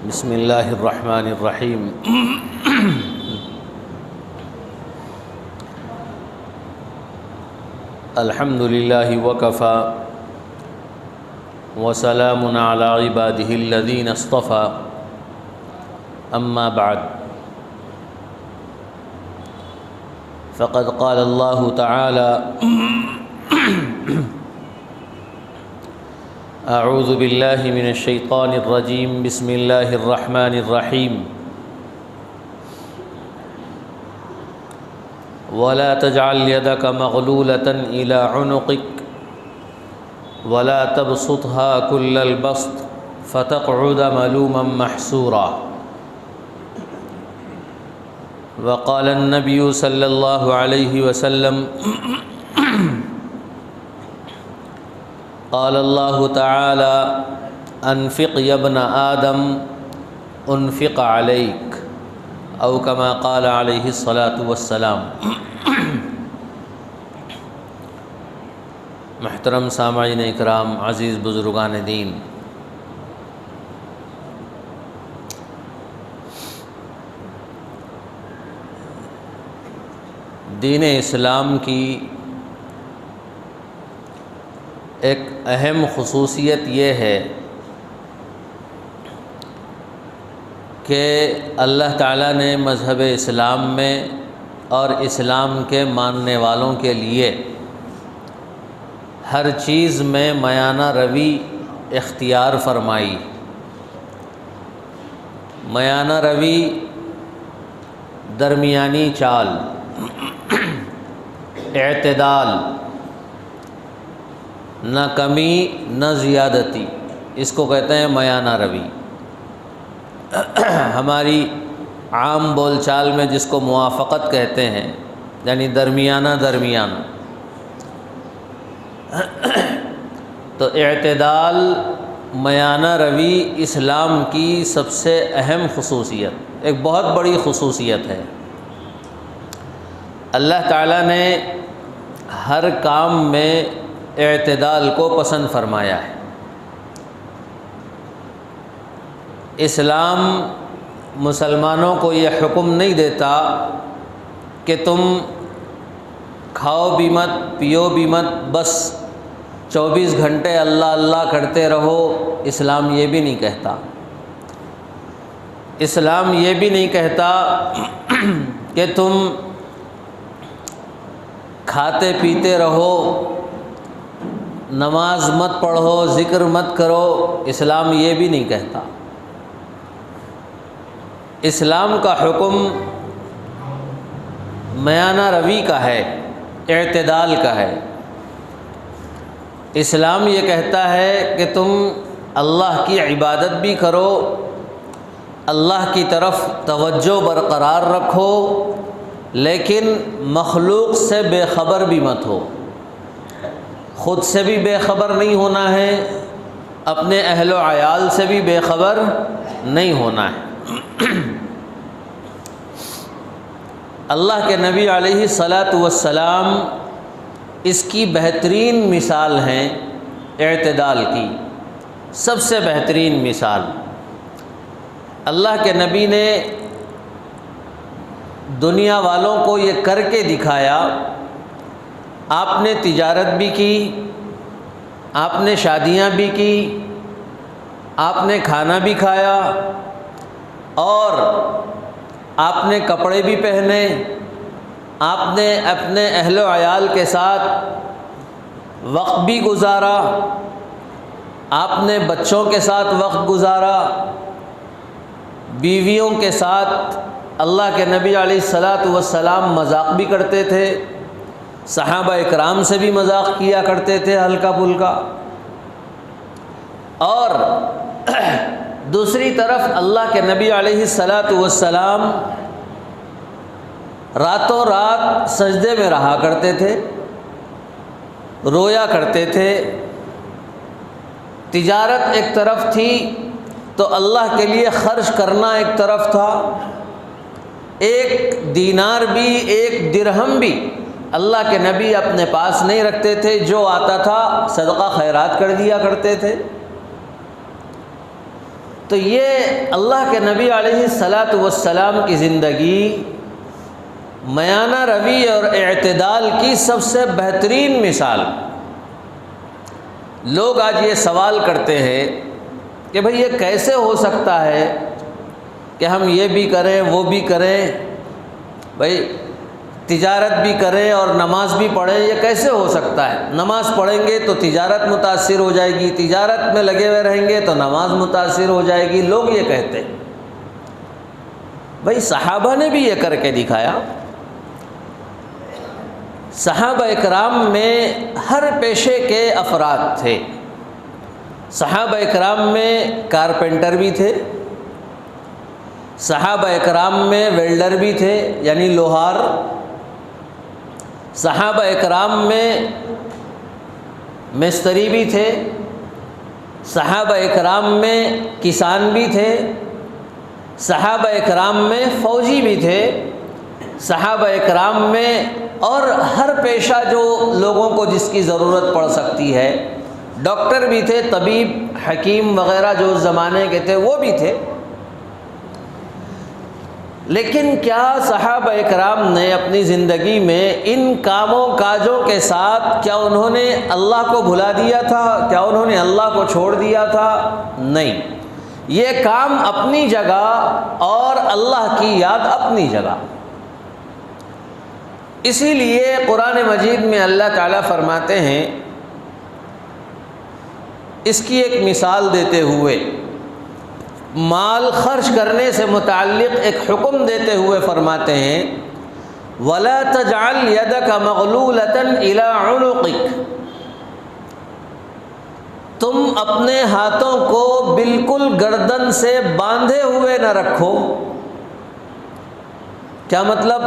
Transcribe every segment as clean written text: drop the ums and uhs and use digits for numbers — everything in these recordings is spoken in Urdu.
بسم اللہ الرحمن الرحیم الحمد للہ وکفی وسلام علی عبادہ الذین اصطفی اما بعد فقد قال اللہ تعالی اعوذ باللہ من الشیطان الرجیم بسم اللہ الرحمن الرحیم ولا تجعل يدك مغلولة إلى عنقك ولا تبسطها كل البسط فتقعد ملوما محسورا وقال النبي صلى الله عليه وسلم قال الله تعالى انفق يا ابن آدم انفق عليك او كما قال عليه الصلاة والسلام۔ محترم سامعین اکرام، عزیز بزرگان دین، دین اسلام کی ایک اہم خصوصیت یہ ہے کہ اللہ تعالیٰ نے مذہب اسلام میں اور اسلام کے ماننے والوں کے لیے ہر چیز میں میانہ روی اختیار فرمائی۔ میانہ روی، درمیانی چال، اعتدال، نہ کمی نہ زیادتی، اس کو کہتے ہیں میانہ روی۔ ہماری عام بول چال میں جس کو موافقت کہتے ہیں، یعنی درمیانہ درمیانہ۔ تو اعتدال، میانہ روی اسلام کی سب سے اہم خصوصیت، ایک بہت بڑی خصوصیت ہے۔ اللہ تعالیٰ نے ہر کام میں اعتدال کو پسند فرمایا ہے۔ اسلام مسلمانوں کو یہ حکم نہیں دیتا کہ تم کھاؤ بھی مت، پیو بھی مت، بس 24 گھنٹے اللہ اللہ کرتے رہو۔ اسلام یہ بھی نہیں کہتا۔ اسلام یہ بھی نہیں کہتا کہ تم کھاتے پیتے رہو، نماز مت پڑھو، ذکر مت کرو۔ اسلام یہ بھی نہیں کہتا۔ اسلام کا حکم میانہ روی کا ہے، اعتدال کا ہے۔ اسلام یہ کہتا ہے کہ تم اللہ کی عبادت بھی کرو، اللہ کی طرف توجہ برقرار رکھو، لیکن مخلوق سے بے خبر بھی مت ہو۔ خود سے بھی بے خبر نہیں ہونا ہے، اپنے اہل و عیال سے بھی بے خبر نہیں ہونا ہے۔ اللہ کے نبی علیہ الصلاۃ والسلام اس کی بہترین مثال ہیں اعتدال کی، سب سے بہترین مثال۔ اللہ کے نبی نے دنیا والوں کو یہ کر کے دکھایا۔ آپ نے تجارت بھی کی، آپ نے شادیاں بھی کی، آپ نے کھانا بھی کھایا، اور آپ نے کپڑے بھی پہنے، آپ نے اپنے اہل و عیال کے ساتھ وقت بھی گزارا، آپ نے بچوں کے ساتھ وقت گزارا، بیویوں کے ساتھ اللہ کے نبی علیہ الصلاۃ والسلام مذاق بھی کرتے تھے، صحابہ اکرام سے بھی مذاق کیا کرتے تھے ہلکا پھلکا۔ اور دوسری طرف اللہ کے نبی علیہ الصلاۃ والسلام راتوں رات سجدے میں رہا کرتے تھے، رویا کرتے تھے۔ تجارت ایک طرف تھی تو اللہ کے لیے خرچ کرنا ایک طرف تھا۔ ایک دینار بھی، ایک درہم بھی اللہ کے نبی اپنے پاس نہیں رکھتے تھے، جو آتا تھا صدقہ خیرات کر دیا کرتے تھے۔ تو یہ اللہ کے نبی علیہ الصلاۃ والسلام کی زندگی میانہ روی اور اعتدال کی سب سے بہترین مثال۔ لوگ آج یہ سوال کرتے ہیں کہ بھئی یہ کیسے ہو سکتا ہے کہ ہم یہ بھی کریں وہ بھی کریں، بھئی تجارت بھی کریں اور نماز بھی پڑھیں، یہ کیسے ہو سکتا ہے؟ نماز پڑھیں گے تو تجارت متاثر ہو جائے گی، تجارت میں لگے ہوئے رہیں گے تو نماز متاثر ہو جائے گی، لوگ یہ کہتے ہیں۔ بھئی صحابہ نے بھی یہ کر کے دکھایا۔ صحابہ اکرام میں ہر پیشے کے افراد تھے۔ صحابہ اکرام میں کارپینٹر بھی تھے، صحابہ اکرام میں ویلڈر بھی تھے یعنی لوہار، صحابہ اکرام میں مستری بھی تھے، صحابہ اکرام میں کسان بھی تھے، صحابہ اکرام میں فوجی بھی تھے، صحابہ اکرام میں اور ہر پیشہ جو لوگوں کو جس کی ضرورت پڑ سکتی ہے، ڈاکٹر بھی تھے، طبیب، حکیم وغیرہ جو اس زمانے کے تھے وہ بھی تھے۔ لیکن کیا صحابہ اکرام نے اپنی زندگی میں ان کاموں کاجوں کے ساتھ کیا انہوں نے اللہ کو بھلا دیا تھا؟ کیا انہوں نے اللہ کو چھوڑ دیا تھا؟ نہیں، یہ کام اپنی جگہ اور اللہ کی یاد اپنی جگہ۔ اسی لیے قرآن مجید میں اللہ تعالیٰ فرماتے ہیں، اس کی ایک مثال دیتے ہوئے، مال خرچ کرنے سے متعلق ایک حکم دیتے ہوئے فرماتے ہیں، وَلَا تَجْعَلْ يَدَكَ مَغْلُولَةً إِلَىٰ عُنُقِكَ، تم اپنے ہاتھوں کو بالکل گردن سے باندھے ہوئے نہ رکھو۔ کیا مطلب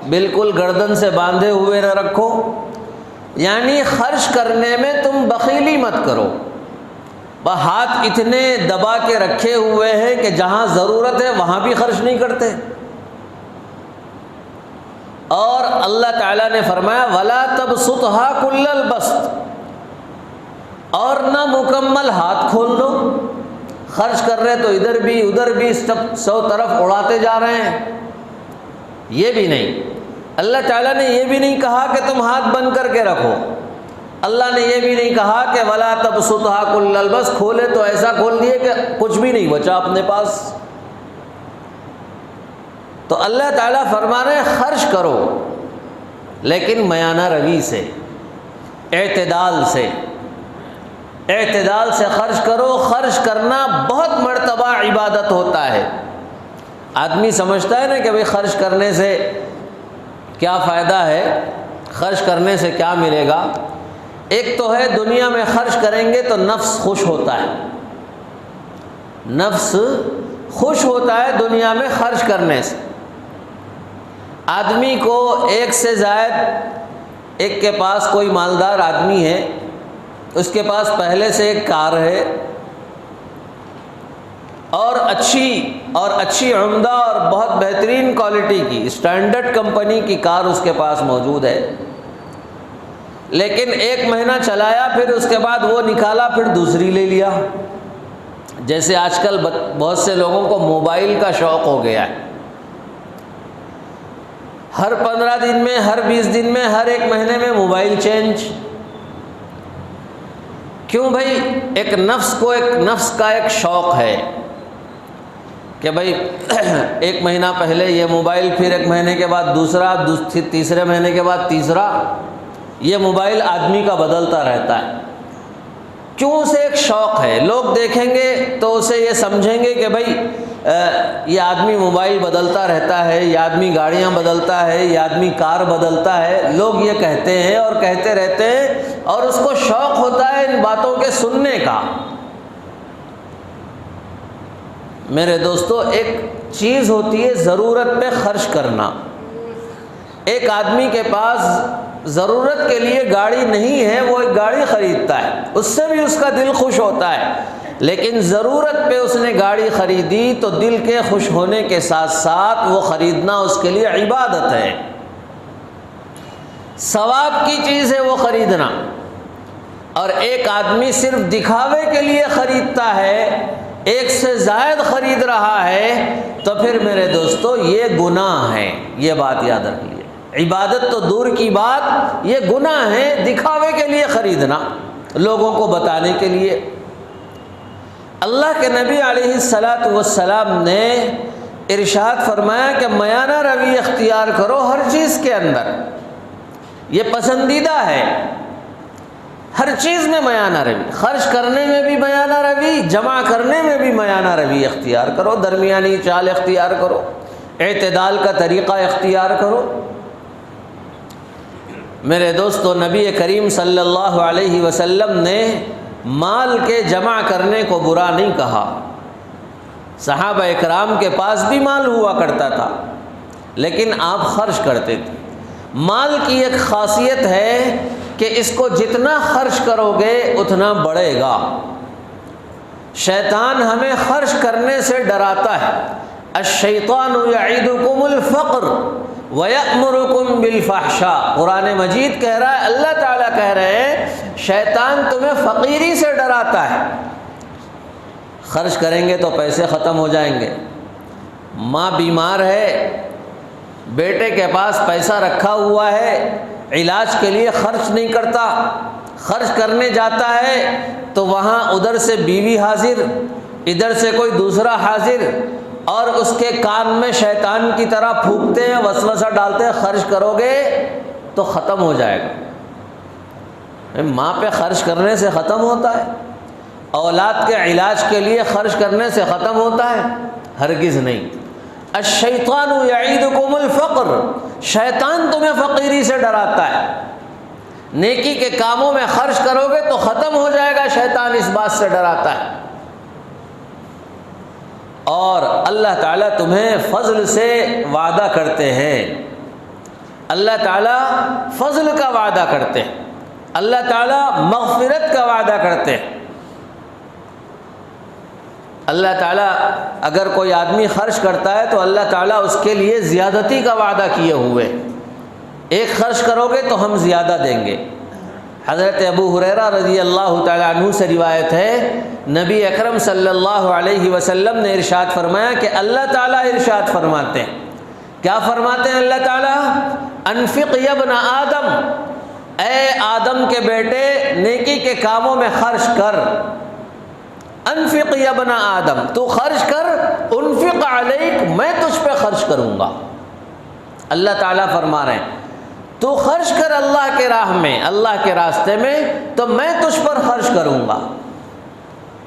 بالکل گردن سے باندھے ہوئے نہ رکھو؟ یعنی خرچ کرنے میں تم بخیلی مت کرو، ہاتھ اتنے دبا کے رکھے ہوئے ہیں کہ جہاں ضرورت ہے وہاں بھی خرچ نہیں کرتے۔ اور اللہ تعالیٰ نے فرمایا وَلَا تَبْسُطْهَا كُلَّ الْبَسْطِ، اور نہ مکمل ہاتھ کھول دو، خرچ کر رہے تو ادھر بھی سو طرف اڑاتے جا رہے ہیں، یہ بھی نہیں۔ اللہ تعالیٰ نے یہ بھی نہیں کہا کہ تم ہاتھ بند کر کے رکھو، اللہ نے یہ بھی نہیں کہا کہ وَلَا تَبْسُطْهَا كُلَّ الْبَسْطِ، کھولے تو ایسا کھول دیے کہ کچھ بھی نہیں بچا اپنے پاس۔ تو اللہ تعالیٰ فرما رہے ہیں خرچ کرو لیکن میانہ روی سے، اعتدال سے خرچ کرو۔ خرچ کرنا بہت مرتبہ عبادت ہوتا ہے۔ آدمی سمجھتا ہے نا کہ بھئی خرچ کرنے سے کیا فائدہ ہے، خرچ کرنے سے کیا ملے گا۔ ایک تو ہے دنیا میں خرچ کریں گے تو نفس خوش ہوتا ہے، نفس خوش ہوتا ہے دنیا میں خرچ کرنے سے۔ آدمی کو ایک سے زائد، ایک کے پاس کوئی مالدار آدمی ہے، اس کے پاس پہلے سے ایک کار ہے اور اچھی عمدہ اور بہت بہترین کوالٹی کی اسٹینڈرڈ کمپنی کی کار اس کے پاس موجود ہے، لیکن ایک مہینہ چلایا پھر اس کے بعد وہ نکالا پھر دوسری لے لیا۔ جیسے آج کل بہت سے لوگوں کو موبائل کا شوق ہو گیا ہے، ہر 15 دن میں، ہر 20 دن میں، ہر ایک مہینے میں موبائل چینج۔ کیوں بھائی؟ ایک نفس کا ایک شوق ہے کہ بھائی ایک مہینہ پہلے یہ موبائل، پھر ایک مہینے کے بعد دوسرا، تیسرے مہینے کے بعد تیسرا، یہ موبائل آدمی کا بدلتا رہتا ہے۔ کیوں؟ اسے ایک شوق ہے۔ لوگ دیکھیں گے تو اسے یہ سمجھیں گے کہ بھائی یہ آدمی موبائل بدلتا رہتا ہے، یہ آدمی گاڑیاں بدلتا ہے، یہ آدمی کار بدلتا ہے، لوگ یہ کہتے ہیں اور کہتے رہتے ہیں، اور اس کو شوق ہوتا ہے ان باتوں کے سننے کا۔ میرے دوستو، ایک چیز ہوتی ہے ضرورت پہ خرچ کرنا۔ ایک آدمی کے پاس ضرورت کے لیے گاڑی نہیں ہے، وہ ایک گاڑی خریدتا ہے، اس سے بھی اس کا دل خوش ہوتا ہے، لیکن ضرورت پہ اس نے گاڑی خریدی تو دل کے خوش ہونے کے ساتھ ساتھ وہ خریدنا اس کے لیے عبادت ہے، ثواب کی چیز ہے وہ خریدنا۔ اور ایک آدمی صرف دکھاوے کے لیے خریدتا ہے ایک سے زائد خرید رہا ہے تو پھر میرے دوستو یہ گناہ ہے، یہ بات یاد رکھ لیجیے۔ عبادت تو دور کی بات، یہ گناہ ہے دکھاوے کے لیے خریدنا، لوگوں کو بتانے کے لیے۔ اللہ کے نبی علیہ الصلاۃ والسلام نے ارشاد فرمایا کہ میانہ روی اختیار کرو ہر چیز کے اندر، یہ پسندیدہ ہے، ہر چیز میں میانہ روی، خرچ کرنے میں بھی میانہ روی، جمع کرنے میں بھی میانہ روی اختیار کرو، درمیانی چال اختیار کرو، اعتدال کا طریقہ اختیار کرو۔ میرے دوستو، نبی کریم صلی اللہ علیہ وسلم نے مال کے جمع کرنے کو برا نہیں کہا۔ صحابہ اکرام کے پاس بھی مال ہوا کرتا تھا، لیکن آپ خرچ کرتے تھے۔ مال کی ایک خاصیت ہے کہ اس کو جتنا خرچ کرو گے اتنا بڑھے گا۔ شیطان ہمیں خرچ کرنے سے ڈراتا ہے۔ الشیطان یعدکم الفقر وَيَأْمُرُكُمْ بِالْفَحْشَاءِ، قرآن مجید کہہ رہا ہے، اللہ تعالیٰ کہہ رہے ہیں شیطان تمہیں فقیری سے ڈراتا ہے۔ خرچ کریں گے تو پیسے ختم ہو جائیں گے۔ ماں بیمار ہے، بیٹے کے پاس پیسہ رکھا ہوا ہے، علاج کے لیے خرچ نہیں کرتا، خرچ کرنے جاتا ہے تو وہاں ادھر سے بیوی حاضر، ادھر سے کوئی دوسرا حاضر، اور اس کے کان میں شیطان کی طرح پھونکتے ہیں، وسوسہ ڈالتے ہیں، خرچ کرو گے تو ختم ہو جائے گا۔ ماں پہ خرچ کرنے سے ختم ہوتا ہے؟ اولاد کے علاج کے لیے خرچ کرنے سے ختم ہوتا ہے؟ ہرگز نہیں۔ الشیطان یعیدکم الفقر، شیطان تمہیں فقیری سے ڈراتا ہے۔ نیکی کے کاموں میں خرچ کرو گے تو ختم ہو جائے گا، شیطان اس بات سے ڈراتا ہے۔ اور اللہ تعالیٰ تمہیں فضل سے وعدہ کرتے ہیں، اللہ تعالیٰ فضل کا وعدہ کرتے ہیں، اللہ تعالیٰ مغفرت کا وعدہ کرتے ہیں۔ اللہ تعالیٰ اگر کوئی آدمی خرچ کرتا ہے تو اللہ تعالیٰ اس کے لیے زیادتی کا وعدہ کیے ہوئے، ایک خرچ کرو گے تو ہم زیادہ دیں گے۔ حضرت ابو ہریرہ رضی اللہ تعالیٰ عنہ سے روایت ہے، نبی اکرم صلی اللہ علیہ وسلم نے ارشاد فرمایا کہ اللہ تعالیٰ ارشاد فرماتے ہیں، کیا فرماتے ہیں اللہ تعالیٰ؟ انفق یا ابن آدم، اے آدم کے بیٹے نیکی کے کاموں میں خرچ کر۔ انفق یا ابن آدم، تو خرچ کر، انفق علیک، میں تجھ پہ خرچ کروں گا۔ اللہ تعالیٰ فرما رہے ہیں تو خرچ کر اللہ کے راہ میں، اللہ کے راستے میں، تو میں تجھ پر خرچ کروں گا۔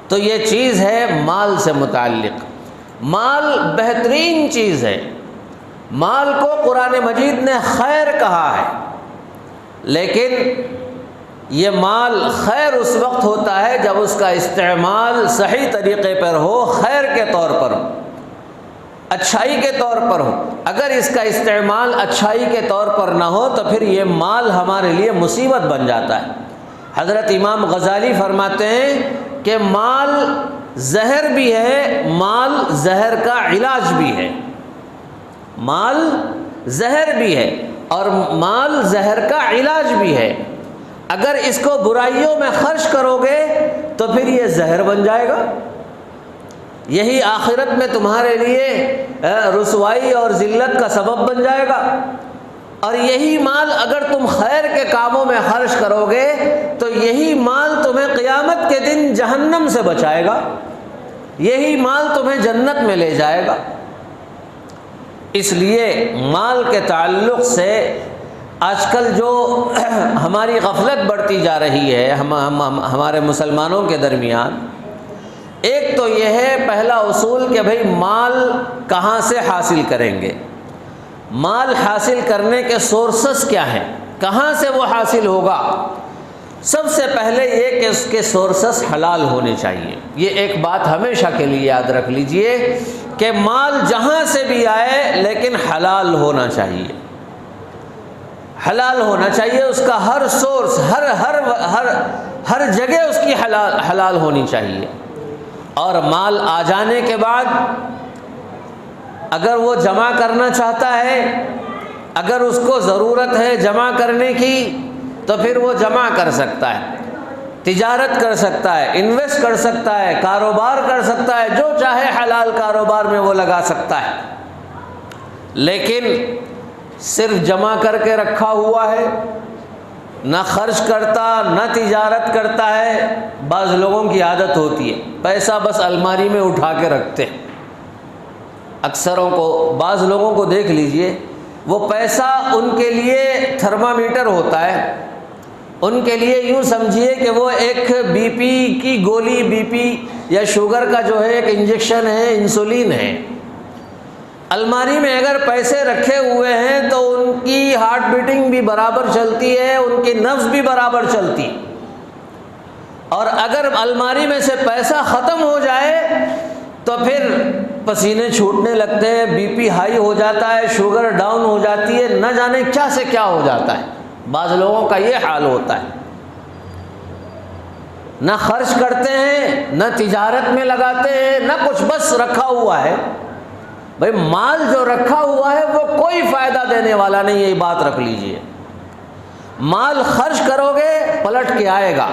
تو یہ چیز ہے مال سے متعلق۔ مال بہترین چیز ہے، مال کو قرآن مجید نے خیر کہا ہے، لیکن یہ مال خیر اس وقت ہوتا ہے جب اس کا استعمال صحیح طریقے پر ہو، خیر کے طور پر ہو، اچھائی کے طور پر ہو۔ اگر اس کا استعمال اچھائی کے طور پر نہ ہو تو پھر یہ مال ہمارے لیے مصیبت بن جاتا ہے۔ حضرت امام غزالی فرماتے ہیں کہ مال زہر بھی ہے، مال زہر کا علاج بھی ہے۔ مال زہر بھی ہے اور مال زہر کا علاج بھی ہے۔ اگر اس کو برائیوں میں خرچ کرو گے تو پھر یہ زہر بن جائے گا، یہی آخرت میں تمہارے لیے رسوائی اور ذلت کا سبب بن جائے گا۔ اور یہی مال اگر تم خیر کے کاموں میں خرچ کرو گے تو یہی مال تمہیں قیامت کے دن جہنم سے بچائے گا، یہی مال تمہیں جنت میں لے جائے گا۔ اس لیے مال کے تعلق سے آج کل جو ہماری غفلت بڑھتی جا رہی ہے ہمارے مسلمانوں کے درمیان، ایک تو یہ ہے پہلا اصول کہ بھئی مال کہاں سے حاصل کریں گے، مال حاصل کرنے کے سورسز کیا ہیں، کہاں سے وہ حاصل ہوگا۔ سب سے پہلے یہ کہ اس کے سورسز حلال ہونے چاہیے۔ یہ ایک بات ہمیشہ کے لیے یاد رکھ لیجئے کہ مال جہاں سے بھی آئے لیکن حلال ہونا چاہیے، حلال ہونا چاہیے، اس کا ہر سورس، ہر جگہ اس کی حلال ہونی چاہیے۔ اور مال آ جانے کے بعد اگر وہ جمع کرنا چاہتا ہے، اگر اس کو ضرورت ہے جمع کرنے کی تو پھر وہ جمع کر سکتا ہے۔ تجارت کر سکتا ہے، انویسٹ کر سکتا ہے، کاروبار کر سکتا ہے، جو چاہے حلال کاروبار میں وہ لگا سکتا ہے، لیکن صرف جمع کر کے رکھا ہوا ہے، نہ خرچ کرتا نہ تجارت کرتا ہے۔ بعض لوگوں کی عادت ہوتی ہے پیسہ بس الماری میں اٹھا کے رکھتے ہیں۔ اکثروں کو، بعض لوگوں کو دیکھ لیجئے، وہ پیسہ ان کے لیے تھرمامیٹر ہوتا ہے، ان کے لیے یوں سمجھیے کہ وہ ایک بی پی کی گولی، بی پی یا شوگر کا جو ہے ایک انجیکشن ہے، انسولین ہے۔ الماری میں اگر پیسے رکھے ہوئے ہیں تو ان کی ہارٹ بیٹنگ بھی برابر چلتی ہے، ان کی نبض بھی برابر چلتی، اور اگر الماری میں سے پیسہ ختم ہو جائے تو پھر پسینے چھوٹنے لگتے ہیں، بی پی ہائی ہو جاتا ہے، شوگر ڈاؤن ہو جاتی ہے، نہ جانے کیا سے کیا ہو جاتا ہے۔ بعض لوگوں کا یہ حال ہوتا ہے، نہ خرچ کرتے ہیں، نہ تجارت میں لگاتے ہیں، نہ کچھ، بس رکھا ہوا ہے۔ بھئی مال جو رکھا ہوا ہے وہ کوئی فائدہ دینے والا نہیں ہے، یہ بات رکھ لیجئے۔ مال خرچ کرو گے پلٹ کے آئے گا،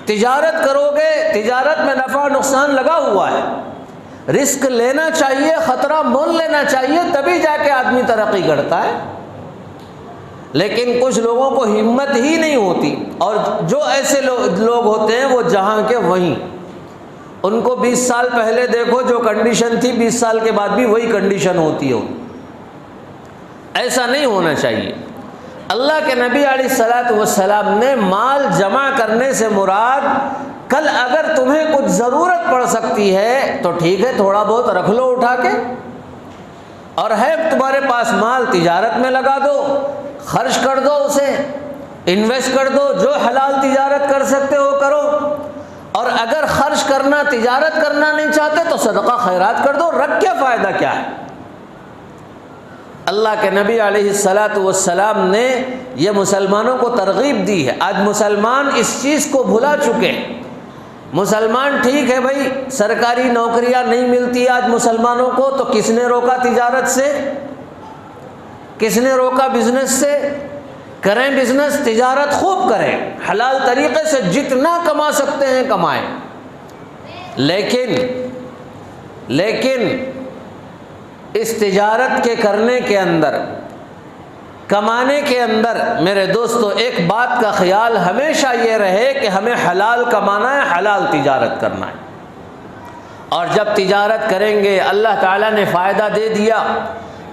تجارت کرو گے تجارت میں نفع نقصان لگا ہوا ہے، رسک لینا چاہیے، خطرہ مول لینا چاہیے، تبھی جا کے آدمی ترقی کرتا ہے۔ لیکن کچھ لوگوں کو ہمت ہی نہیں ہوتی، اور جو ایسے لوگ ہوتے ہیں وہ جہاں کے وہیں، ان کو 20 سال پہلے دیکھو جو کنڈیشن تھی 20 سال کے بعد بھی وہی کنڈیشن ہوتی ہے۔ ایسا نہیں ہونا چاہیے۔ اللہ کے نبی علیہ الصلوۃ والسلام نے مال جمع کرنے سے مراد، کل اگر تمہیں کچھ ضرورت پڑ سکتی ہے تو ٹھیک ہے، تھوڑا بہت رکھ لو اٹھا کے، اور ہے تمہارے پاس مال تجارت میں لگا دو، خرچ کر دو، اسے انویسٹ کر دو، جو حلال تجارت کر سکتے ہو کرو، اور اگر خرچ کرنا تجارت کرنا نہیں چاہتے تو صدقہ خیرات کر دو، رکھ کے فائدہ کیا ہے۔ اللہ کے نبی علیہ الصلوۃ والسلام نے یہ مسلمانوں کو ترغیب دی ہے۔ آج مسلمان اس چیز کو بھلا چکے ہیں۔ مسلمان ٹھیک ہے بھائی، سرکاری نوکریاں نہیں ملتی آج مسلمانوں کو، تو کس نے روکا تجارت سے؟ کس نے روکا بزنس سے؟ کریں بزنس، تجارت خوب کریں، حلال طریقے سے جتنا کما سکتے ہیں کمائیں، لیکن اس تجارت کے کرنے کے اندر، کمانے کے اندر میرے دوستو ایک بات کا خیال ہمیشہ یہ رہے کہ ہمیں حلال کمانا ہے، حلال تجارت کرنا ہے، اور جب تجارت کریں گے اللہ تعالیٰ نے فائدہ دے دیا،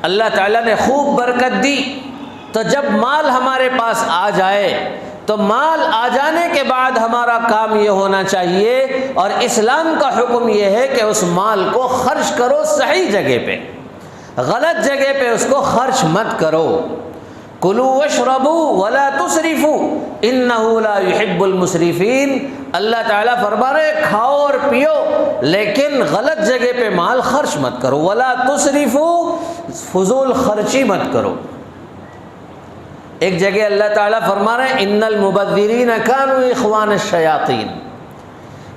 اللہ تعالیٰ نے خوب برکت دی، تو جب مال ہمارے پاس آ جائے تو مال آ جانے کے بعد ہمارا کام یہ ہونا چاہیے، اور اسلام کا حکم یہ ہے کہ اس مال کو خرچ کرو صحیح جگہ پہ، غلط جگہ پہ اس کو خرچ مت کرو۔ کلوا واشربوا ولا تسرفوا انہ لا يحب المسرفین۔ اللہ تعالیٰ فرما رہے کھاؤ اور پیو، لیکن غلط جگہ پہ مال خرچ مت کرو، ولا تسرفوا، فضول خرچی مت کرو۔ ایک جگہ اللہ تعالیٰ فرما رہے ہیں ان المبذرین کانوا اخوان الشیاطین،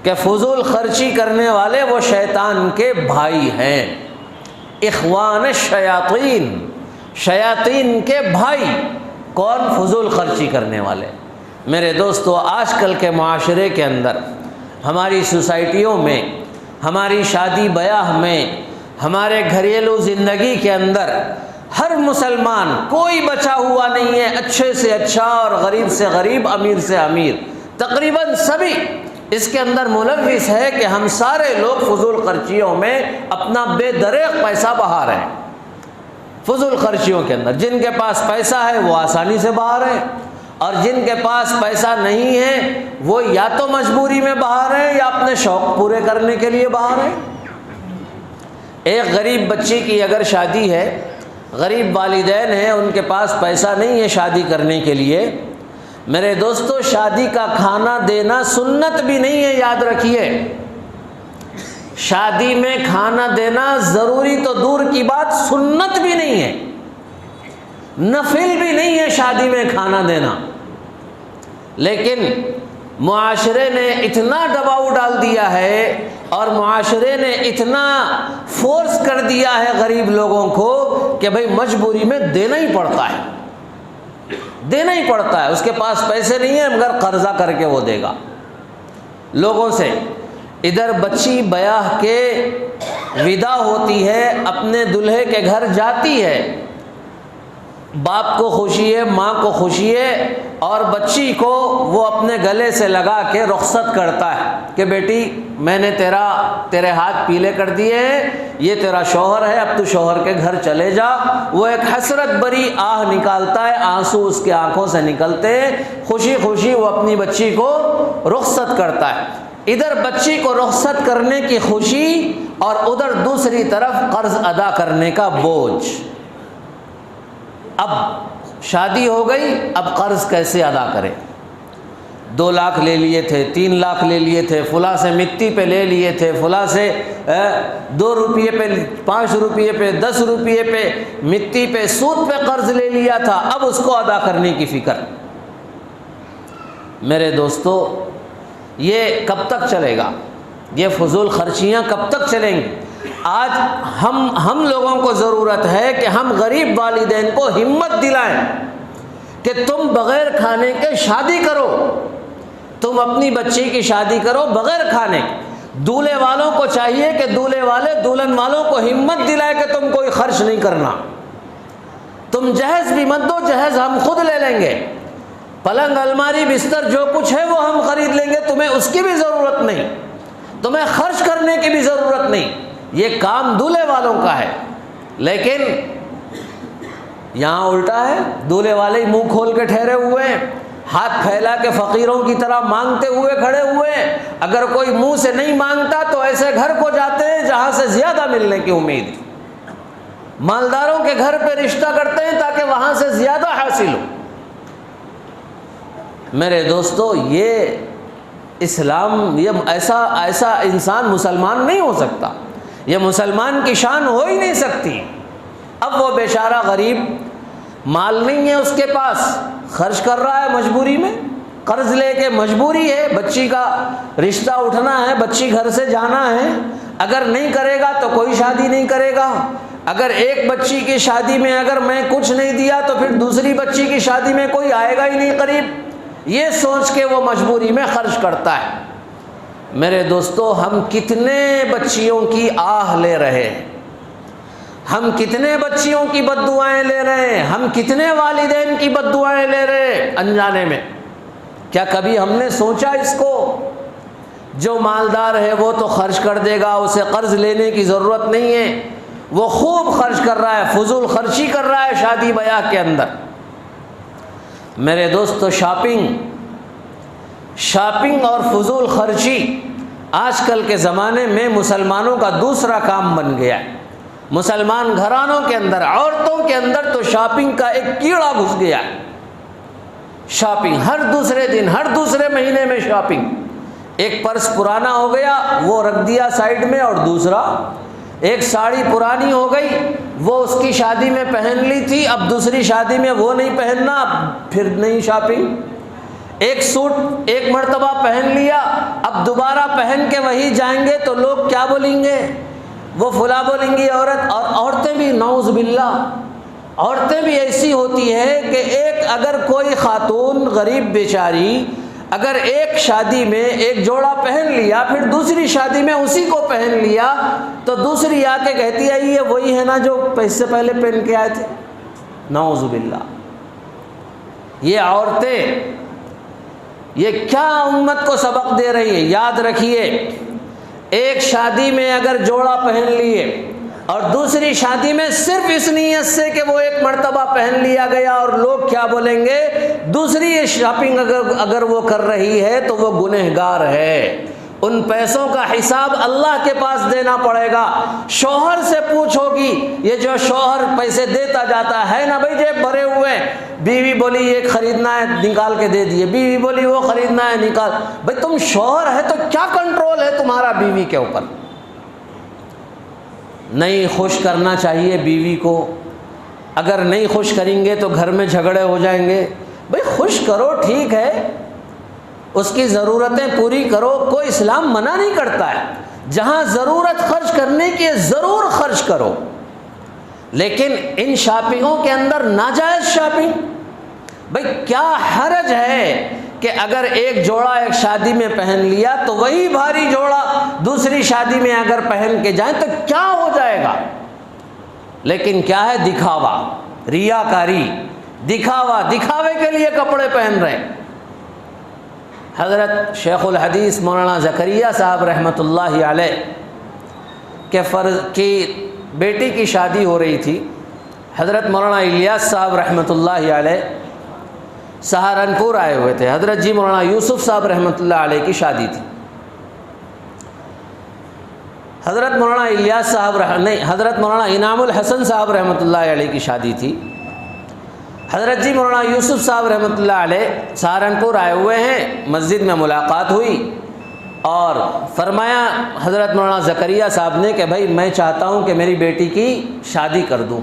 کہ فضول خرچی کرنے والے وہ شیطان کے بھائی ہیں۔ اخوان الشیاطین، شیاطین کے بھائی کون؟ فضول خرچی کرنے والے۔ میرے دوستو آج کل کے معاشرے کے اندر، ہماری سوسائٹیوں میں، ہماری شادی بیاہ میں، ہمارے گھریلو زندگی کے اندر ہر مسلمان، کوئی بچا ہوا نہیں ہے، اچھے سے اچھا اور غریب سے غریب، امیر سے امیر، تقریباً سبھی اس کے اندر ملوث ہے کہ ہم سارے لوگ فضول خرچیوں میں اپنا بے دریغ پیسہ بہا رہے ہیں۔ فضول خرچیوں کے اندر جن کے پاس پیسہ ہے وہ آسانی سے بہا رہے ہیں، اور جن کے پاس پیسہ نہیں ہے وہ یا تو مجبوری میں بہا رہے ہیں یا اپنے شوق پورے کرنے کے لیے بہا رہے ہیں۔ ایک غریب بچی کی اگر شادی ہے، غریب والدین ہیں، ان کے پاس پیسہ نہیں ہے شادی کرنے کے لیے، میرے دوستو شادی کا کھانا دینا سنت بھی نہیں ہے، یاد رکھیے۔ شادی میں کھانا دینا ضروری تو دور کی بات، سنت بھی نہیں ہے، نفل بھی نہیں ہے شادی میں کھانا دینا، لیکن معاشرے نے اتنا دباؤ ڈال دیا ہے اور معاشرے نے اتنا فورس کر دیا ہے غریب لوگوں کو کہ بھئی مجبوری میں دینا ہی پڑتا ہے، دینا ہی پڑتا ہے۔ اس کے پاس پیسے نہیں ہیں مگر قرضہ کر کے وہ دے گا، لوگوں سے، ادھر بچی بیاہ کے ودا ہوتی ہے، اپنے دلہے کے گھر جاتی ہے، باپ کو خوشی ہے، ماں کو خوشی ہے، اور بچی کو وہ اپنے گلے سے لگا کے رخصت کرتا ہے کہ بیٹی میں نے تیرے ہاتھ پیلے کر دیے ہیں، یہ تیرا شوہر ہے، اب تو شوہر کے گھر چلے جا۔ وہ ایک حسرت بری آہ نکالتا ہے، آنسو اس کے آنکھوں سے نکلتے ہیں، خوشی خوشی وہ اپنی بچی کو رخصت کرتا ہے۔ ادھر بچی کو رخصت کرنے کی خوشی اور ادھر دوسری طرف قرض ادا کرنے کا بوجھ۔ اب شادی ہو گئی، اب قرض کیسے ادا کرے؟ 2 لاکھ لے لیے تھے، 3 لاکھ لے لیے تھے، فلاں سے مٹی پہ لے لیے تھے، فلاں سے 2 روپیے پہ، 5 روپیے پہ، 10 روپیے پہ، مٹی پہ، سود پہ قرض لے لیا تھا، اب اس کو ادا کرنے کی فکر۔ میرے دوستو، یہ کب تک چلے گا؟ یہ فضول خرچیاں کب تک چلیں گی؟ آج ہم لوگوں کو ضرورت ہے کہ ہم غریب والدین کو ہمت دلائیں کہ تم بغیر کھانے کے شادی کرو، تم اپنی بچی کی شادی کرو بغیر کھانے۔ دولہے والوں کو چاہیے کہ دولہے والے دلہن والوں کو ہمت دلائے کہ تم کوئی خرچ نہیں کرنا، تم جہیز بھی مت دو، جہیز ہم خود لے لیں گے، پلنگ الماری بستر جو کچھ ہے وہ ہم خرید لیں گے، تمہیں اس کی بھی ضرورت نہیں، تمہیں خرچ کرنے کی بھی ضرورت نہیں، یہ کام دولہے والوں کا ہے۔ لیکن یہاں الٹا ہے، دولہے والے ہی منہ کھول کے ٹھہرے ہوئے ہیں، ہاتھ پھیلا کے فقیروں کی طرح مانگتے ہوئے کھڑے ہوئے ہیں۔ اگر کوئی منہ سے نہیں مانگتا تو ایسے گھر کو جاتے ہیں جہاں سے زیادہ ملنے کی امید ہے، مالداروں کے گھر پہ رشتہ کرتے ہیں تاکہ وہاں سے زیادہ حاصل ہو۔ میرے دوستو، یہ اسلام، یہ ایسا انسان مسلمان نہیں ہو سکتا، یہ مسلمان کی شان ہو ہی نہیں سکتی۔ اب وہ بیچارہ غریب، مال نہیں ہے اس کے پاس، خرچ کر رہا ہے مجبوری میں، قرض لے کے مجبوری ہے، بچی کا رشتہ اٹھنا ہے، بچی گھر سے جانا ہے، اگر نہیں کرے گا تو کوئی شادی نہیں کرے گا، اگر ایک بچی کی شادی میں اگر میں کچھ نہیں دیا تو پھر دوسری بچی کی شادی میں کوئی آئے گا ہی نہیں قریب، یہ سوچ کے وہ مجبوری میں خرچ کرتا ہے۔ میرے دوستو، ہم کتنے بچیوں کی آہ لے رہے ہیں، ہم کتنے بچیوں کی بد دعائیں لے رہے ہیں، ہم کتنے والدین کی بد دعائیں لے رہے ہیں انجانے میں۔ کیا کبھی ہم نے سوچا اس کو؟ جو مالدار ہے وہ تو خرچ کر دے گا، اسے قرض لینے کی ضرورت نہیں ہے، وہ خوب خرچ کر رہا ہے، فضول خرچی کر رہا ہے شادی بیاہ کے اندر۔ میرے دوستو، شاپنگ اور فضول خرچی آج کل کے زمانے میں مسلمانوں کا دوسرا کام بن گیا ہے۔ مسلمان گھرانوں کے اندر، عورتوں کے اندر تو شاپنگ کا ایک کیڑا گھس گیا ہے۔ شاپنگ ہر دوسرے دن، ہر دوسرے مہینے میں شاپنگ۔ ایک پرس پرانا ہو گیا وہ رکھ دیا سائیڈ میں، اور دوسرا، ایک ساڑی پرانی ہو گئی وہ اس کی شادی میں پہن لی تھی، اب دوسری شادی میں وہ نہیں پہننا، اب پھر نئی شاپنگ۔ ایک سوٹ ایک مرتبہ پہن لیا، اب دوبارہ پہن کے وہی جائیں گے تو لوگ کیا بولیں گے؟ وہ فلاں بولیں گی عورت۔ اور عورتیں بھی، نعوذ باللہ، عورتیں بھی ایسی ہوتی ہے کہ اگر کوئی خاتون غریب بیچاری اگر ایک شادی میں ایک جوڑا پہن لیا، پھر دوسری شادی میں اسی کو پہن لیا، تو دوسری آ کے کہتی ہے یہ وہی ہے نا جو پیسے پہلے پہن کے آئے تھے۔ نعوذ باللہ، یہ عورتیں یہ کیا امت کو سبق دے رہی ہے؟ یاد رکھیے، ایک شادی میں اگر جوڑا پہن لیے اور دوسری شادی میں صرف اس نیت سے کہ وہ ایک مرتبہ پہن لیا گیا اور لوگ کیا بولیں گے، دوسری شاپنگ اگر وہ کر رہی ہے تو وہ گنہگار ہے، ان پیسوں کا حساب اللہ کے پاس دینا پڑے گا۔ شوہر سے پوچھو گی، یہ جو شوہر پیسے دیتا جاتا ہے نا بھائی جیب بھرے ہوئے، بیوی بولی یہ خریدنا ہے نکال کے دے دیے، بیوی بولی وہ خریدنا ہے نکال، بھائی تم شوہر ہے تو کیا کنٹرول ہے تمہارا بیوی کے اوپر؟ نہیں خوش کرنا چاہیے بیوی کو، اگر نہیں خوش کریں گے تو گھر میں جھگڑے ہو جائیں گے۔ بھائی خوش کرو، ٹھیک ہے، اس کی ضرورتیں پوری کرو، کوئی اسلام منع نہیں کرتا ہے، جہاں ضرورت خرچ کرنے کی ضرور خرچ کرو، لیکن ان شاپنگوں کے اندر ناجائز شاپنگ، بھئی کیا حرج ہے کہ اگر ایک جوڑا ایک شادی میں پہن لیا تو وہی بھاری جوڑا دوسری شادی میں اگر پہن کے جائیں تو کیا ہو جائے گا؟ لیکن کیا ہے؟ دکھاوا، ریاکاری، دکھاوا، دکھاوے کے لیے کپڑے پہن رہے ہیں۔ حضرت شیخ الحدیث مولانا زکریا صاحب رحمۃ اللہ علیہ کی بیٹی کی شادی ہو رہی تھی۔ حضرت مولانا الیاس صاحب رحمۃ اللہ علیہ سہارنپور آئے ہوئے تھے۔ حضرت جی مولانا یوسف صاحب رحمۃ اللہ علیہ کی شادی تھی۔ حضرت مولانا الیاس صاحب حضرت مولانا انعام الحسن صاحب رحمۃ اللہ علیہ کی شادی تھی۔ حضرت جی مولانا یوسف صاحب رحمۃ اللہ علیہ سہارنپور آئے ہوئے ہیں، مسجد میں ملاقات ہوئی اور فرمایا حضرت مولانا زکریا صاحب نے کہ بھائی میں چاہتا ہوں کہ میری بیٹی کی شادی کر دوں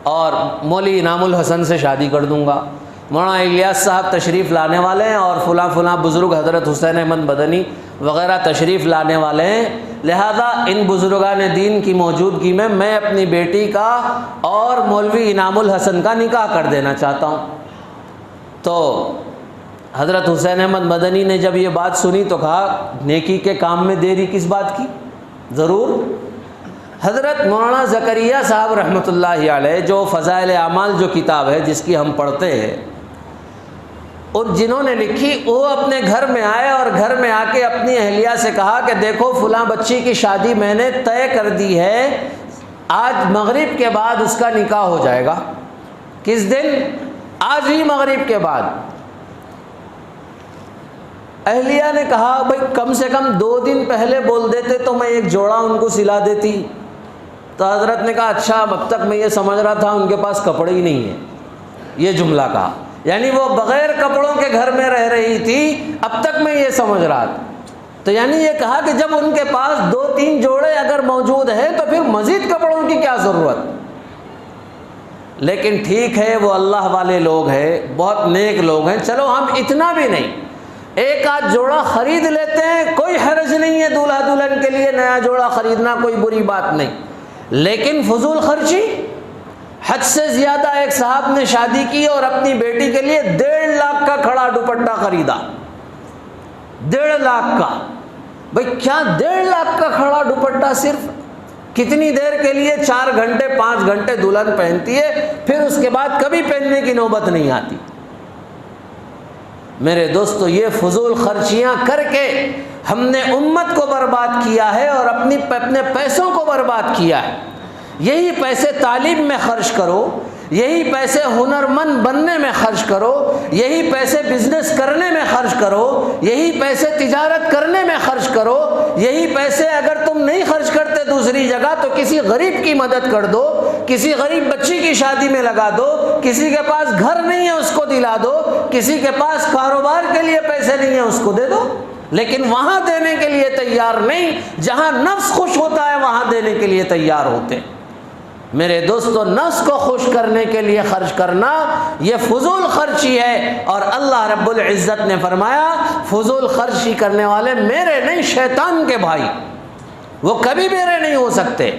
اور مولوی انعام الحسن سے شادی کر دوں گا۔ مولانا الیاس صاحب تشریف لانے والے ہیں اور فلاں بزرگ حضرت حسین احمد مدنی وغیرہ تشریف لانے والے ہیں، لہذا ان بزرگان دین کی موجودگی میں اپنی بیٹی کا اور مولوی انعام الحسن کا نکاح کر دینا چاہتا ہوں۔ تو حضرت حسین احمد مدنی نے جب یہ بات سنی تو کہا نیکی کے کام میں دیری کس بات کی؟ ضرور۔ حضرت مولانا زکریا صاحب رحمۃ اللہ علیہ جو فضائل اعمال جو کتاب ہے جس کی ہم پڑھتے ہیں، اور جنہوں نے لکھی وہ اپنے گھر میں آئے اور گھر میں آ کے اپنی اہلیہ سے کہا کہ دیکھو فلاں بچی کی شادی میں نے طے کر دی ہے، آج مغرب کے بعد اس کا نکاح ہو جائے گا۔ کس دن؟ آج ہی مغرب کے بعد۔ اہلیہ نے کہا بھائی کم سے کم 2 دن پہلے بول دیتے تو میں ایک جوڑا ان کو سلا دیتی۔ تو حضرت نے کہا اچھا، اب تک میں یہ سمجھ رہا تھا ان کے پاس کپڑے ہی نہیں ہیں، یہ جملہ کہا، یعنی وہ بغیر کپڑوں کے گھر میں رہ رہی تھی، اب تک میں یہ سمجھ رہا تھا۔ تو یعنی یہ کہا کہ جب ان کے پاس 2-3 جوڑے اگر موجود ہیں تو پھر مزید کپڑوں کی کیا ضرورت؟ لیکن ٹھیک ہے وہ اللہ والے لوگ ہیں، بہت نیک لوگ ہیں، چلو ہم اتنا بھی نہیں، 1-8 جوڑا خرید لیتے ہیں، کوئی حرج نہیں ہے، دولہا دلہن کے لیے نیا جوڑا خریدنا کوئی بری بات نہیں۔ لیکن فضول خرچی، حد سے زیادہ ایک صاحب نے شادی کی اور اپنی بیٹی کے لیے 1.5 لاکھ کا کھڑا دوپٹہ خریدا، 1.5 لاکھ کا۔ بھئی کیا 1.5 لاکھ کا کھڑا دوپٹہ صرف کتنی دیر کے لیے؟ 4 گھنٹے 5 گھنٹے دلہن پہنتی ہے، پھر اس کے بعد کبھی پہننے کی نوبت نہیں آتی۔ میرے دوستو یہ فضول خرچیاں کر کے ہم نے امت کو برباد کیا ہے اور اپنے پیسوں کو برباد کیا ہے۔ یہی پیسے تعلیم میں خرچ کرو، یہی پیسے ہنرمند بننے میں خرچ کرو، یہی پیسے بزنس کرنے میں خرچ کرو، یہی پیسے تجارت کرنے میں خرچ کرو، یہی پیسے اگر تم نہیں خرچ کرتے دوسری جگہ تو کسی غریب کی مدد کر دو، کسی غریب بچی کی شادی میں لگا دو، کسی کے پاس گھر نہیں ہے اس کو دلا دو، کسی کے پاس کاروبار کے لیے پیسے نہیں ہیں اس کو دے دو۔ لیکن وہاں دینے کے لیے تیار نہیں، جہاں نفس خوش ہوتا ہے وہاں دینے کے لیے تیار ہوتے ہیں۔ میرے دوستو نفس کو خوش کرنے کے لیے خرچ کرنا یہ فضول خرچی ہے، اور اللہ رب العزت نے فرمایا فضول خرچی کرنے والے میرے نہیں شیطان کے بھائی، وہ کبھی میرے نہیں ہو سکتے۔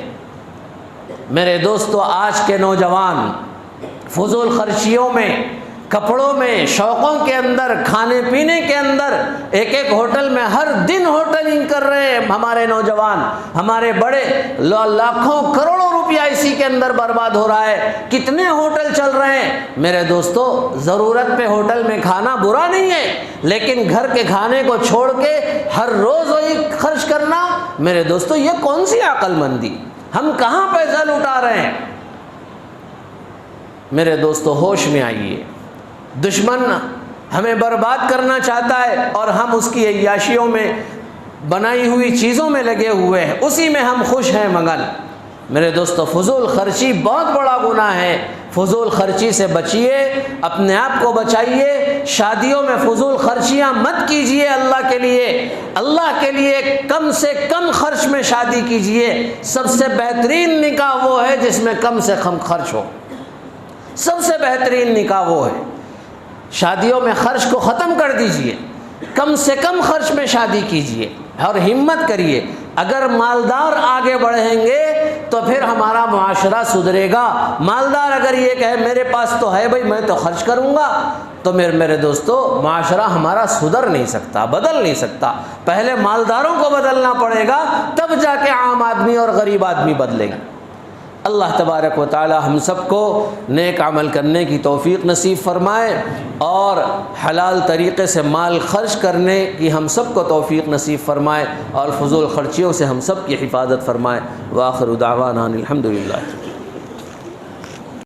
میرے دوستو آج کے نوجوان فضول خرچیوں میں، کپڑوں میں، شوقوں کے اندر، کھانے پینے کے اندر، ایک ہوٹل میں ہر دن ہوٹلنگ کر رہے ہیں ہمارے نوجوان، ہمارے بڑے، لاکھوں کروڑوں روپیہ اسی کے اندر برباد ہو رہا ہے۔ کتنے ہوٹل چل رہے ہیں میرے دوستو، ضرورت پہ ہوٹل میں کھانا برا نہیں ہے، لیکن گھر کے کھانے کو چھوڑ کے ہر روز وہی خرچ کرنا، میرے دوستو یہ کون سی عقل مندی؟ ہم کہاں پیسہ لوٹا رہے ہیں؟ میرے دوستو ہوش میں آئیے، دشمن ہمیں برباد کرنا چاہتا ہے اور ہم اس کی عیاشیوں میں، بنائی ہوئی چیزوں میں لگے ہوئے ہیں، اسی میں ہم خوش ہیں مگن۔ میرے دوستو فضول خرچی بہت بڑا گناہ ہے، فضول خرچی سے بچیے، اپنے آپ کو بچائیے۔ شادیوں میں فضول خرچیاں مت کیجیے، اللہ کے لیے کم سے کم خرچ میں شادی کیجیے۔ سب سے بہترین نکاح وہ ہے جس میں کم سے کم خرچ ہو، سب سے بہترین نکاح وہ ہے۔ شادیوں میں خرچ کو ختم کر دیجئے، کم سے کم خرچ میں شادی کیجئے اور ہمت کریے۔ اگر مالدار آگے بڑھیں گے تو پھر ہمارا معاشرہ سدھرے گا۔ مالدار اگر یہ کہے میرے پاس تو ہے بھائی میں تو خرچ کروں گا، تو میرے دوستو معاشرہ ہمارا سدھر نہیں سکتا، بدل نہیں سکتا۔ پہلے مالداروں کو بدلنا پڑے گا، تب جا کے عام آدمی اور غریب آدمی بدلیں گے۔ اللہ تبارک و تعالی ہم سب کو نیک عمل کرنے کی توفیق نصیب فرمائے اور حلال طریقے سے مال خرچ کرنے کی ہم سب کو توفیق نصیب فرمائے اور فضول خرچیوں سے ہم سب کی حفاظت فرمائے۔ وآخر دعوانا الحمدللہ۔